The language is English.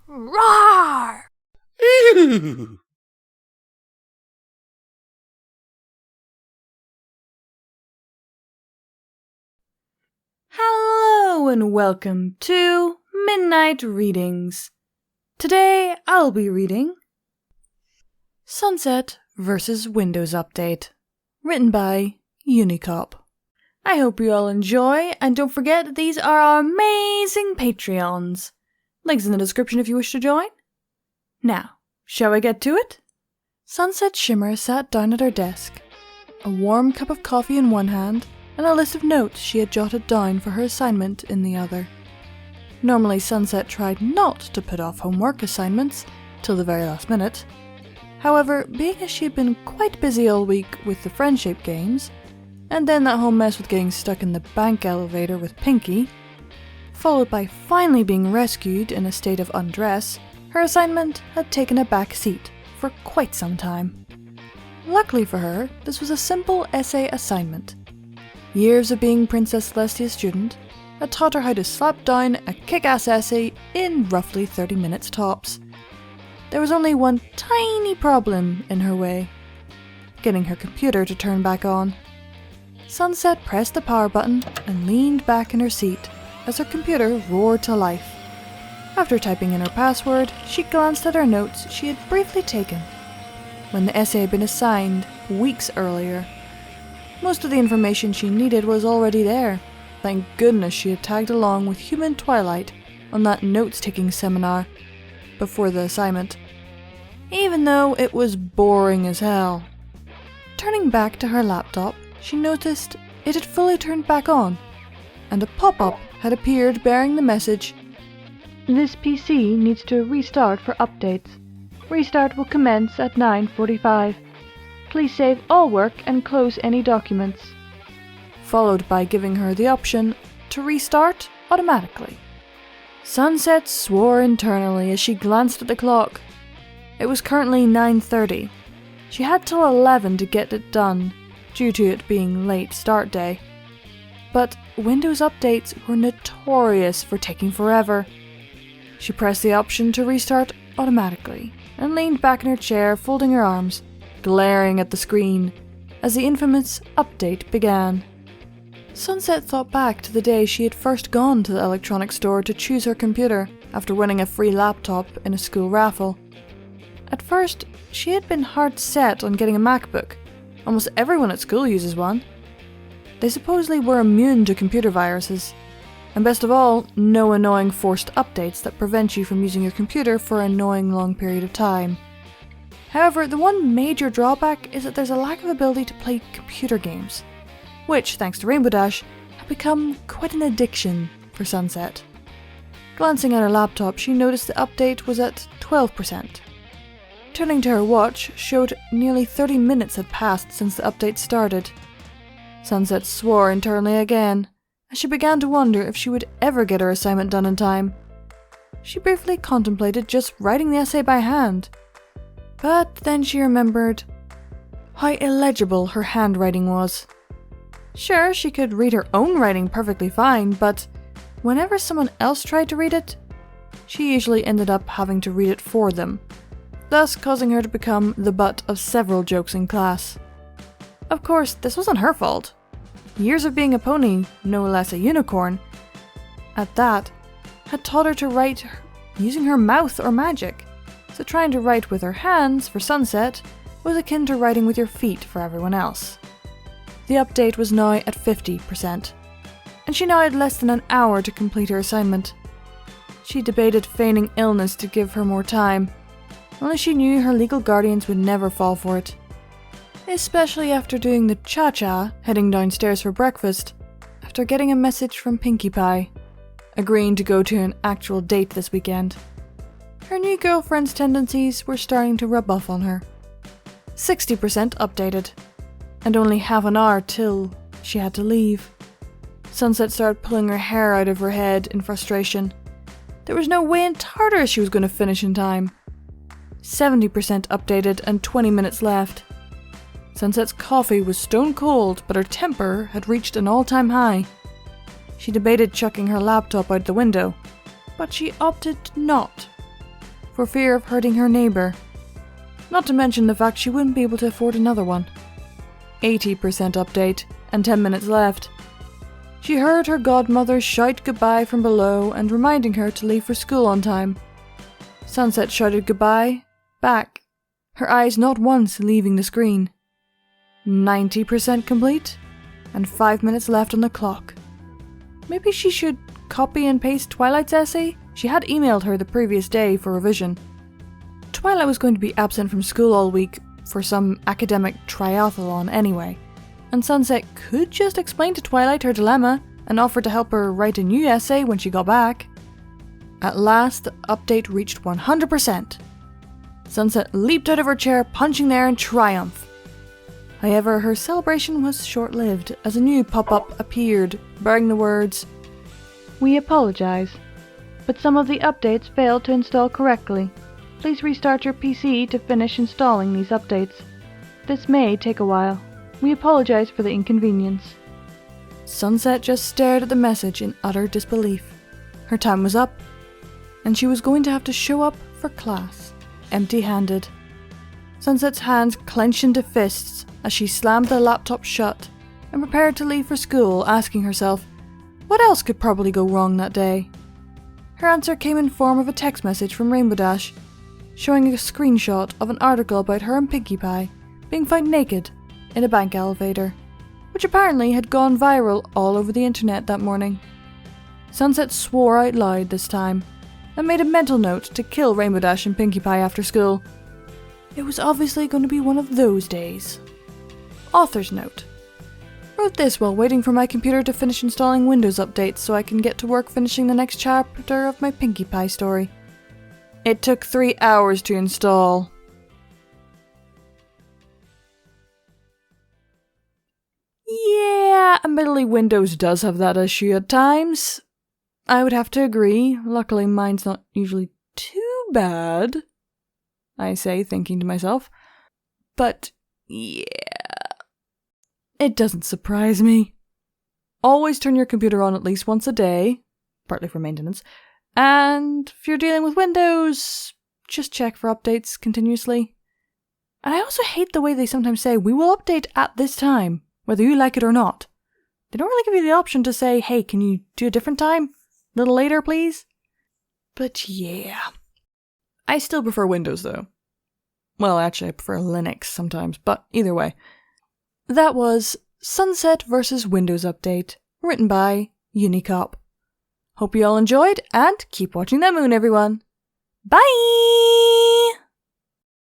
Roar! Ew. Hello and welcome to Midnight Readings. Today I'll be reading Sunset vs. Windows Update, written by Unicop. I hope you all enjoy, and don't forget that these are our amazing Patreons. Links in the description if you wish to join. Now, shall we get to it? Sunset Shimmer sat down at her desk, a warm cup of coffee in one hand and a list of notes she had jotted down for her assignment in the other. Normally Sunset tried not to put off homework assignments till the very last minute. However, being as she had been quite busy all week with the friendship games, and then that whole mess with getting stuck in the bank elevator with Pinky, followed by finally being rescued in a state of undress, her assignment had taken a back seat for quite some time. Luckily for her, this was a simple essay assignment. Years of being Princess Celestia's student had taught her how to slap down a kick-ass essay in roughly 30 minutes tops. There was only one tiny problem in her way: getting her computer to turn back on. Sunset pressed the power button and leaned back in her seat as her computer roared to life. After typing in her password, she glanced at her notes she had briefly taken when the essay had been assigned weeks earlier. Most of the information she needed was already there. Thank goodness she had tagged along with Human Twilight on that notes-taking seminar before the assignment, even though it was boring as hell. Turning back to her laptop, she noticed it had fully turned back on, and a pop-up had appeared bearing the message, "This PC needs to restart for updates. Restart will commence at 9:45. Please save all work and close any documents," followed by giving her the option to restart automatically. Sunset swore internally as she glanced at the clock. It was currently 9:30. She had till 11 to get it done, due to it being late start day. But Windows updates were notorious for taking forever. She pressed the option to restart automatically and leaned back in her chair, folding her arms, glaring at the screen as the infamous update began. Sunset thought back to the day she had first gone to the electronics store to choose her computer after winning a free laptop in a school raffle. At first, she had been hard set on getting a MacBook. Almost everyone at school uses one. They supposedly were immune to computer viruses. And best of all, no annoying forced updates that prevent you from using your computer for an annoying long period of time. However, the one major drawback is that there's a lack of ability to play computer games, which, thanks to Rainbow Dash, had become quite an addiction for Sunset. Glancing at her laptop, she noticed the update was at 12%. Turning to her watch showed nearly 30 minutes had passed since the update started. Sunset swore internally again, as she began to wonder if she would ever get her assignment done in time. She briefly contemplated just writing the essay by hand, but then she remembered how illegible her handwriting was. Sure, she could read her own writing perfectly fine, but whenever someone else tried to read it, she usually ended up having to read it for them, thus causing her to become the butt of several jokes in class. Of course, this wasn't her fault. Years of being a pony, no less a unicorn, at that, had taught her to write using her mouth or magic, so trying to write with her hands for Sunset was akin to writing with your feet for everyone else. The update was now at 50%, and she now had less than an hour to complete her assignment. She debated feigning illness to give her more time, only she knew her legal guardians would never fall for it. Especially after doing the cha-cha, heading downstairs for breakfast, after getting a message from Pinkie Pie, agreeing to go to an actual date this weekend. Her new girlfriend's tendencies were starting to rub off on her. 60% updated, and only half an hour till she had to leave. Sunset started pulling her hair out of her head in frustration. There was no way in Tartarus she was going to finish in time. 70% updated and 20 minutes left. Sunset's coffee was stone cold, but her temper had reached an all-time high. She debated chucking her laptop out the window, but she opted not. for fear of hurting her neighbour. Not to mention the fact she wouldn't be able to afford another one. 80% update, and 10 minutes left. She heard her godmother shout goodbye from below and reminding her to leave for school on time. Sunset shouted goodbye back, her eyes not once leaving the screen. 90% complete, and 5 minutes left on the clock. Maybe she should copy and paste Twilight's essay? She had emailed her the previous day for revision. Twilight was going to be absent from school all week for some academic triathlon anyway, and Sunset could just explain to Twilight her dilemma and offer to help her write a new essay when she got back. At last, the update reached 100%. Sunset leaped out of her chair, punching the air in triumph. However, her celebration was short-lived as a new pop-up appeared, bearing the words, "We apologize, but some of the updates failed to install correctly. Please restart your PC to finish installing these updates. This may take a while. We apologize for the inconvenience." Sunset just stared at the message in utter disbelief. Her time was up, and she was going to have to show up for class, empty-handed. Sunset's hands clenched into fists as she slammed the laptop shut and prepared to leave for school, asking herself, what else could probably go wrong that day? Her answer came in form of a text message from Rainbow Dash, showing a screenshot of an article about her and Pinkie Pie being found naked in a bank elevator, which apparently had gone viral all over the internet that morning. Sunset swore out loud this time, and made a mental note to kill Rainbow Dash and Pinkie Pie after school. It was obviously going to be one of those days. Author's note. Wrote this while waiting for my computer to finish installing Windows updates so I can get to work finishing the next chapter of my Pinkie Pie story. It took 3 hours to install. Yeah, admittedly Windows does have that issue at times. I would have to agree. Luckily mine's not usually too bad, I say, thinking to myself. But yeah, it doesn't surprise me. Always turn your computer on at least once a day, partly for maintenance, and if you're dealing with Windows, just check for updates continuously. And I also hate the way they sometimes say, we will update at this time, whether you like it or not. They don't really give you the option to say, hey, can you do a different time? A little later, please? But yeah. I still prefer Windows, though. Well, actually, I prefer Linux sometimes, but either way. That was Sunset vs. Windows Update, written by Unicop. Hope you all enjoyed, and keep watching the moon, everyone. Bye!